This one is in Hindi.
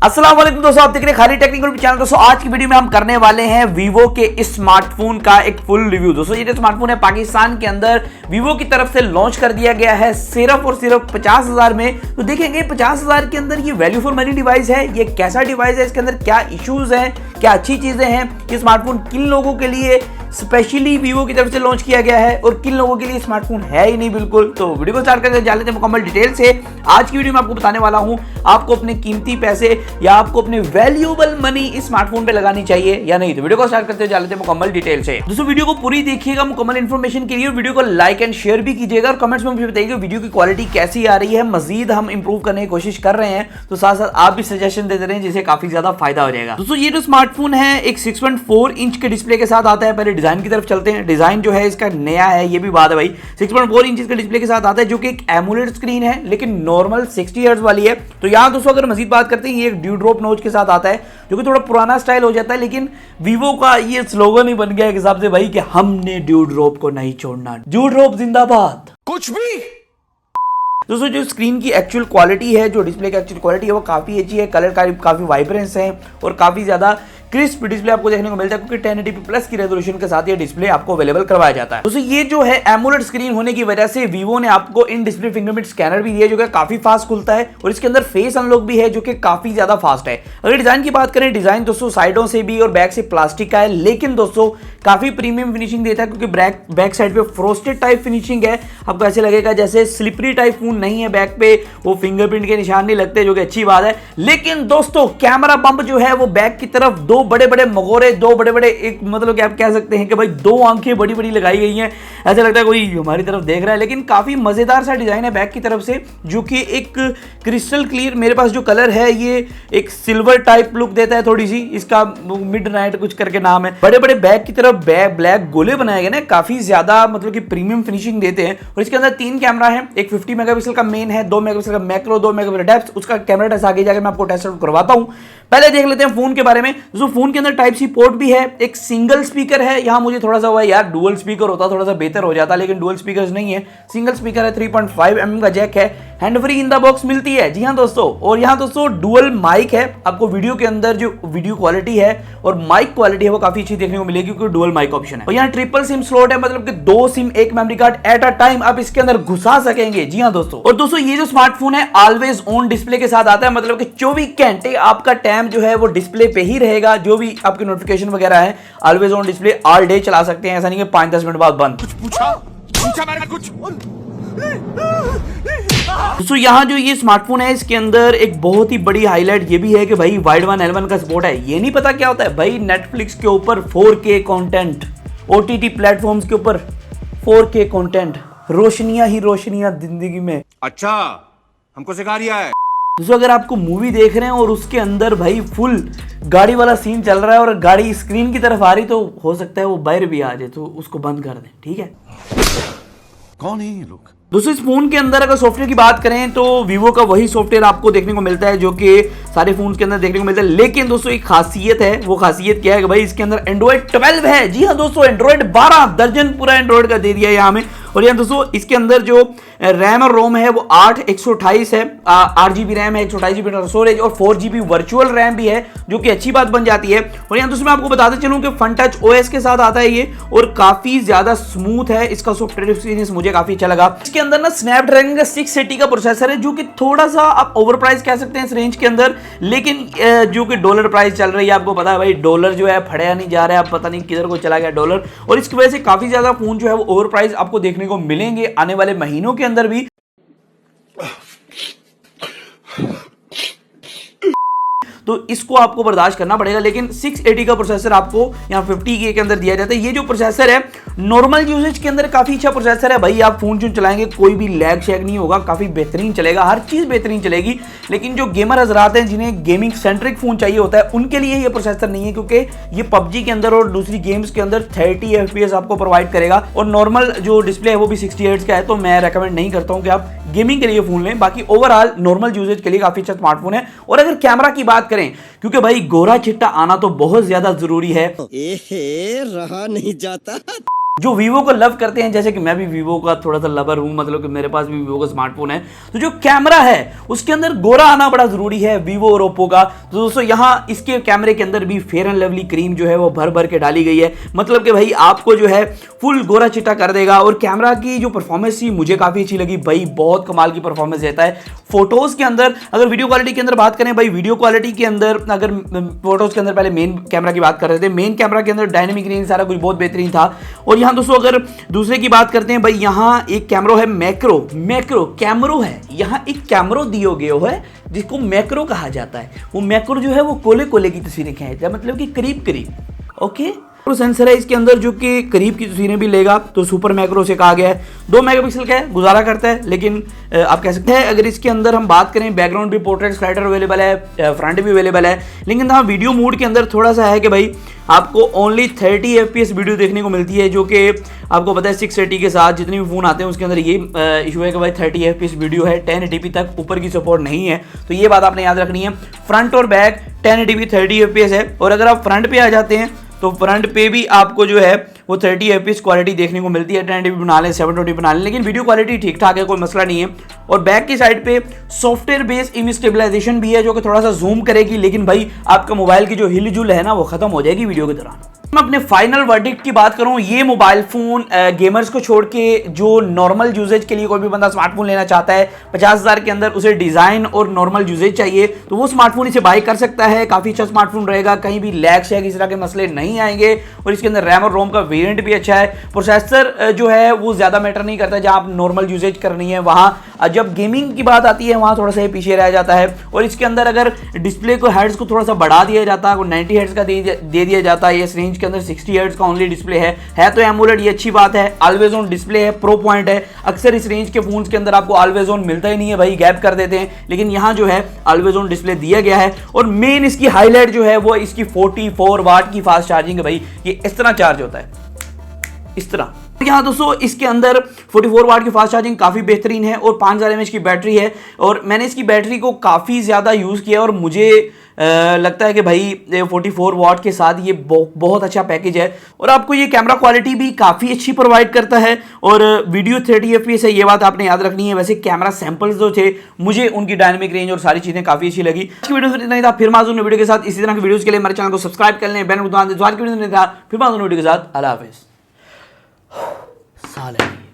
अस्सलाम वालेकुम दोस्तों, आप देख रहे हैं खाली टेक्निकल चैनल। दोस्तों आज की वीडियो में हम करने वाले हैं वीवो के स्मार्टफोन का एक फुल रिव्यू। दोस्तों ये जो स्मार्टफोन है पाकिस्तान के अंदर वीवो की तरफ से लॉन्च कर दिया गया है सिर्फ और सिर्फ 50,000 में। तो देखेंगे 50,000 के अंदर ये वैल्यू फॉर मनी डिवाइस है, ये कैसा डिवाइस है, इसके अंदर क्या इश्यूज हैं, क्या अच्छी चीजें हैं, ये स्मार्टफोन किन लोगों के लिए स्पेशली वीवो की तरफ से लॉन्च किया गया है और किन लोगों के लिए स्मार्टफोन है ही नहीं बिल्कुल। तो वीडियो को स्टार्ट करके जान लेते हैं मुकम्मल डिटेल से। आज की वीडियो में आपको बताने वाला हूं आपको अपने कीमती पैसे या आपको अपने वैल्यूएबल मनी इस स्मार्टफोन पे लगानी चाहिए या नहीं। तो वीडियो को स्टार्ट करते जान लेते हैं मुकम्मल डिटेल से। दोस्तों वीडियो को पूरी देखिएगा मुकम्मल इन्फॉर्मेशन के लिए, वीडियो को लाइक एंड शेयर भी कीजिएगा और कमेंट्स में मुझे बताइएगा वीडियो की क्वालिटी कैसी आ रही है। मजीद हम इंप्रूव करने की कोशिश कर रहे हैं, तो साथ साथ आप भी सजेशन देते रहे जिससे काफी ज्यादा फायदा हो जाएगा। दोस्तों ये जो स्मार्टफोन है एक 6.4 इंच के डिस्प्ले के साथ आता है। पहले डिजाइन की तरफ चलते हैं। डिजाइन जो है इसका नया है, ये भी बात है भाई। 6.4 इंच के डिस्प्ले के साथ आता है जो कि एक एमोलेड स्क्रीन है लेकिन नॉर्मल 60 हर्ट्ज वाली है। तो यहां दोस्तों अगर मजीद बात करते हैं ये एक ड्यू ड्रॉप नोच के साथ आता है जो कि थोड़ा पुराना स्टाइल हो जाता है, लेकिन वीवो का ये स्लोगन ही बन गया एक हिसाब से भाई कि हमने ड्यू ड्रॉप को नहीं छोड़ना, ड्यू ड्रॉप जिंदाबाद। कुछ भी दोस्तों जो स्क्रीन की एक्चुअल क्वालिटी है, जो डिस्प्ले की एक्चुअल क्वालिटी है वो काफी अच्छी है। कलर काफी वाइब्रेंस है और काफी ज्यादा क्रिस्प डिस्प्ले आपको देखने को मिलता है क्योंकि 1080p प्लस की रेजोल्यूशन के साथ ये डिस्प्ले आपको अवेलेबल करवाया जाता है। दोस्तों ये जो है एमोलेड स्क्रीन होने की वजह से वीवो ने आपको इन डिस्प्ले फिंगरप्रिंट स्कैनर भी दिया जो कि काफी फास्ट खुलता है और इसके अंदर फेस अनलॉक भी है जो कि काफी ज्यादा फास्ट है। अगर डिजाइन की बात करें, डिजाइन दोस्तों साइडों से भी और बैक से प्लास्टिक का है, लेकिन दोस्तों काफी प्रीमियम फिनिशिंग देता है क्योंकि बैक साइड पे फ्रोस्टेड टाइप फिनिशिंग है। आपको ऐसे लगेगा जैसे स्लिपरी टाइप फोन नहीं है, बैक पे वो फिंगरप्रिंट के निशान नहीं लगते जो कि अच्छी बात है। लेकिन दोस्तों कैमरा बम्प जो है वो बैक की तरफ दो बड़े बड़े दो बड़े बड़े एक मतलब कि आप कह सकते हैं कि भाई दो आंखें बड़ी बड़ी लगाई गई हैं, ऐसा लगता है कोई हमारी तरफ देख रहा है। लेकिन काफी मजेदार सा डिजाइन है बैक की तरफ से जो कि एक क्रिस्टल क्लियर, मेरे पास जो कलर है ये एक सिल्वर टाइप लुक देता है थोड़ी सी, इसका मिडनाइट कुछ करके नाम है। बड़े बड़े बैक की तरफ ब्लैक गोले बनाए गए ना, काफी ज्यादा मतलब कि प्रीमियम फिनिशिंग देते हैं। और इसके अंदर 3 कैमरा है, एक 50 मेगापिक्सल का मेन है, 2 मेगापिक्सल का मैक्रो, 2 मेगापिक्सल डेप्थ। उसका कैमरा टेस्ट आगे जाकर मैं आपको टेस्ट आउट करवाता हूं। पहले देख लेते हैं फोन के बारे में। जो फोन के अंदर टाइप सी पोर्ट भी है, एक सिंगल स्पीकर है। यहां मुझे थोड़ा सा हुआ यार डुअल स्पीकर होता थोड़ा सा बेहतर हो जाता, लेकिन डुअल स्पीकर नहीं है, सिंगल स्पीकर है। 3.5 mm का जैक है, hand free in the box मिलती है। जी हां दोस्तों, और यहां दोस्तों डुअल माइक है। आपको वीडियो के अंदर जो वीडियो क्वालिटी है और माइक क्वालिटी है वो काफी अच्छी देखने को मिलेगी क्योंकि डुअल माइक ऑप्शन है। और यहां ट्रिपल सिम स्लॉट है, मतलब कि 2 सिम एक memory card at a time आप इसके अंदर घुसा सकेंगे। जी हां दोस्तों, और दोस्तों ये जो स्मार्टफोन है ऑलवेज ऑन डिस्प्ले के साथ आता है, मतलब कि 24 घंटे आपका टाइम जो है वो डिस्प्ले पे ही रहेगा। जो भी आपकी नोटिफिकेशन वगैरह है always on display all day चला सकते हैं, ऐसा नहीं कि 5-10 मिनट बाद बंद। कुछ पूछा मैंने कुछ। दोस्तों यहाँ जो ये स्मार्टफोन है इसके अंदर एक बहुत ही बड़ी हाईलाइट ये भी है कि भाई वाइड वन L1 का सपोर्ट है। ये नहीं पता क्या होता है भाई, नेटफ्लिक्स के ऊपर 4K कंटेंट, OTT प्लेटफॉर्म्स के ऊपर 4K कंटेंट, रोशनियां ही रोशनियां जिंदगी में। अच्छा हमको सिखा रिया है। दोस्तों अगर आपको मूवी देख रहे हैं और उसके अंदर भाई फुल गाड़ी वाला सीन चल रहा है और गाड़ी स्क्रीन की तरफ आ रही, तो हो सकता है वो बाहर भी आ जाए, तो उसको बंद कर दें, ठीक है। कौन है ये लोग? दोस्तों इस फोन के अंदर अगर सॉफ्टवेयर की बात करें तो वीवो का वही सॉफ्टवेयर आपको देखने को मिलता है जो कि सारे फोन के अंदर देखने को मिलता है। लेकिन दोस्तों एक खासियत है, वो खासियत क्या है कि भाई इसके अंदर एंड्रॉइड 12 है। जी हाँ दोस्तों, एंड्रॉइड 12 दर्जन पूरा एंड्रॉइड का दे दिया है यहाँ में। और यहाँ दोस्तों इसके अंदर जो रैम और रोम है वो 8/128 है, 8GB रैम है, 128GB स्टोरेज और 4GB वर्चुअल रैम भी है जो कि अच्छी बात बन जाती है। और यहाँ दोस्तों मैं आपको बताते चलूं कि फन टच OS के साथ आता है ये और काफी ज्यादा स्मूथ है इसका सॉफ्टवेयर एक्सपीरियंस, मुझे काफी अच्छा लगा। इसके अंदर ना स्नैपड्रैगन का 680 का प्रोसेसर है जो कि थोड़ा सा आप ओवर प्राइस कह सकते हैं इस रेंज के अंदर, लेकिन जो कि डॉलर प्राइस चल रही है, आपको पता है भाई डॉलर जो है फड़या नहीं जा रहा है, पता नहीं किधर को चला गया डॉलर, और इसकी वजह से काफी ज्यादा फोन जो है वो ओवर प्राइस आपको देखने को मिलेंगे आने वाले महीनों के अंदर भी। तो इसको आपको बर्दाश्त करना पड़ेगा। लेकिन 680 का प्रोसेसर आपको यहाँ 50K के अंदर दिया जाता है। ये जो प्रोसेसर है नॉर्मल यूजेज के अंदर काफी अच्छा प्रोसेसर है भाई, आप फोन जो चलाएंगे कोई भी लैग शैग नहीं होगा, काफी बेहतरीन चलेगा, हर चीज बेहतरीन चलेगी। लेकिन जो गेमर हजरात हैं जिन्हें गेमिंग सेंट्रिक फोन चाहिए होता है उनके लिए ये प्रोसेसर नहीं है, क्योंकि ये PUBG के अंदर और दूसरी गेम्स के अंदर 30 FPS आपको प्रोवाइड करेगा और नॉर्मल जो डिस्प्ले है वो भी 60 हर्ट्ज का है। तो मैं रेकमेंड नहीं करता हूँ कि आप गेमिंग के लिए फोन लें, बाकी ओवरऑल नॉर्मल यूजेज के लिए काफी अच्छा स्मार्टफोन है। और अगर कैमरा की बात करें, क्योंकि भाई गोरा चिट्टा आना तो बहुत ज्यादा जरूरी है, रहा नहीं जाता। जो वीवो को लव करते हैं, जैसे कि मैं भी वीवो का थोड़ा सा लवर हूं, मतलब कि मेरे पास भी वीवो का स्मार्टफोन है, तो जो कैमरा है उसके अंदर गोरा आना बड़ा जरूरी है वीवो और ओप्पो का। तो दोस्तों यहाँ इसके कैमरे के अंदर भी फेयर एंड लवली क्रीम जो है वो भर भर के डाली गई है, मतलब कि भाई आपको जो है फुल गोरा चिट्टा कर देगा। और कैमरा की जो परफॉर्मेंस थी मुझे काफी अच्छी लगी भाई, बहुत कमाल की परफॉर्मेंस देता है फोटोज के अंदर। अगर वीडियो क्वालिटी के अंदर बात करें भाई, वीडियो क्वालिटी के अंदर अगर फोटोज के अंदर पहले मेन कैमरा की बात कर रहे थे, मेन कैमरा के अंदर डायनेमिक रेंज सारा कुछ बहुत बेहतरीन था। और यहाँ दोस्तों अगर दूसरे की बात करते हैं भाई, यहाँ एक कैमरो है मैक्रो कैमरो है, यहाँ एक कैमरो दियो गयो है जिसको मैक्रो कहा जाता है। वो मैक्रो जो है वो कोले की तस्वीरें खींचता है, मतलब कि करीब ओके। तो सेंसर है इसके अंदर जो कि करीब की तस्वीरें भी लेगा, तो सुपर मैक्रो से कहा गया है। 2 मेगापिक्सल का है, गुजारा करता है, लेकिन आप कह सकते हैं अगर इसके अंदर हम बात करें, बैकग्राउंड भी पोर्ट्रेट स्लाइडर अवेलेबल है, फ्रंट भी अवेलेबल है, लेकिन हाँ वीडियो मोड के अंदर थोड़ा सा है कि भाई आपको ओनली 30 FPS वीडियो देखने को मिलती है, जो कि आपको पता है 680 के साथ जितने भी फोन आते हैं उसके अंदर ये इशू है कि भाई 30 FPS वीडियो है, 1080p तक ऊपर की सपोर्ट नहीं है, तो ये बात आपने याद रखनी है। फ्रंट और बैक 1080p 30 FPS है, और अगर आप फ्रंट पे आ जाते हैं तो फ्रंट पे भी आपको जो है वो 30 FPS क्वालिटी देखने को मिलती है, 1080p बना लें 720 बना लें, लेकिन वीडियो क्वालिटी ठीक ठाक है, कोई मसला नहीं है। और बैक की साइड पे सॉफ्टवेयर बेस्ड इमेज स्टेबलाइजेशन भी है, जो कि थोड़ा सा जूम करेगी, लेकिन भाई आपका मोबाइल की जो हिलजुल है ना वो खत्म हो जाएगी वीडियो के दौरान। मैं अपने फाइनल वर्डिक्ट की बात करूं, ये मोबाइल फोन गेमर्स को छोड़ के जो नॉर्मल यूजेज के लिए कोई भी बंदा स्मार्टफोन लेना चाहता है, 50,000 के अंदर उसे डिजाइन और नॉर्मल यूजेज चाहिए, तो वो स्मार्टफोन इसे बाय कर सकता है। काफी अच्छा स्मार्टफोन रहेगा, कहीं भी लैग शैग इस तरह के मसले नहीं आएंगे, और इसके अंदर रैम और रोम का वेरिएंट भी अच्छा है। प्रोसेसर जो है वो ज्यादा मैटर नहीं करता, जहां आप नॉर्मल यूजेज करनी है वहां जब गेमिंग की बात आती है वहां थोड़ा सा पीछे रह जाता है। और इसके अंदर अगर डिस्प्ले को हेड्स को थोड़ा सा बढ़ा दिया जाता है, 90 हेड्स का दे दिया जाता है, इस रेंज के अंदर 60 हर्ट्ज का ओनली डिस्प्ले है तो एमोलेड, ये अच्छी बात है। ऑलवेज ऑन डिस्प्ले है, प्रो पॉइंट है। अक्सर इस रेंज के फोन्स के अंदर आपको ऑलवेज ऑन मिलता ही नहीं है भाई, गैप कर देते हैं, लेकिन यहां जो है ऑलवेज ऑन डिस्प्ले दिया गया है। और मेन इसकी हाईलाइट जो है वो इसकी 44 वाट की फास्ट चार्जिंग है भाई, ये इस तरह चार्ज होता है, इस तरह। यहाँ दोस्तों इसके अंदर 44 वाट की फास्ट चार्जिंग काफ़ी बेहतरीन है, और 5000 mAh की बैटरी है, और मैंने इसकी बैटरी को काफ़ी ज़्यादा यूज़ किया, और मुझे लगता है कि भाई 44 वाट के साथ ये बहुत अच्छा पैकेज है। और आपको ये कैमरा क्वालिटी भी काफ़ी अच्छी प्रोवाइड करता है, और वीडियो 30 FPS है, ये बात आपने याद रखनी है। वैसे कैमरा सैंपल्स जो थे मुझे उनकी डायनेमिक रेंज और सारी चीज़ें काफ़ी अच्छी लगी। आज की वीडियो में इतना ही था, फिर माजून वीडियो के साथ इसी तरह की वीडियोज़ के लिए हमारे चैनल को सब्सक्राइब कर लें, बेल बटन दबा दें। आज की वीडियो में था, फिर माजून वीडियो के साथ, अल्लाह हाफिज़। साल है।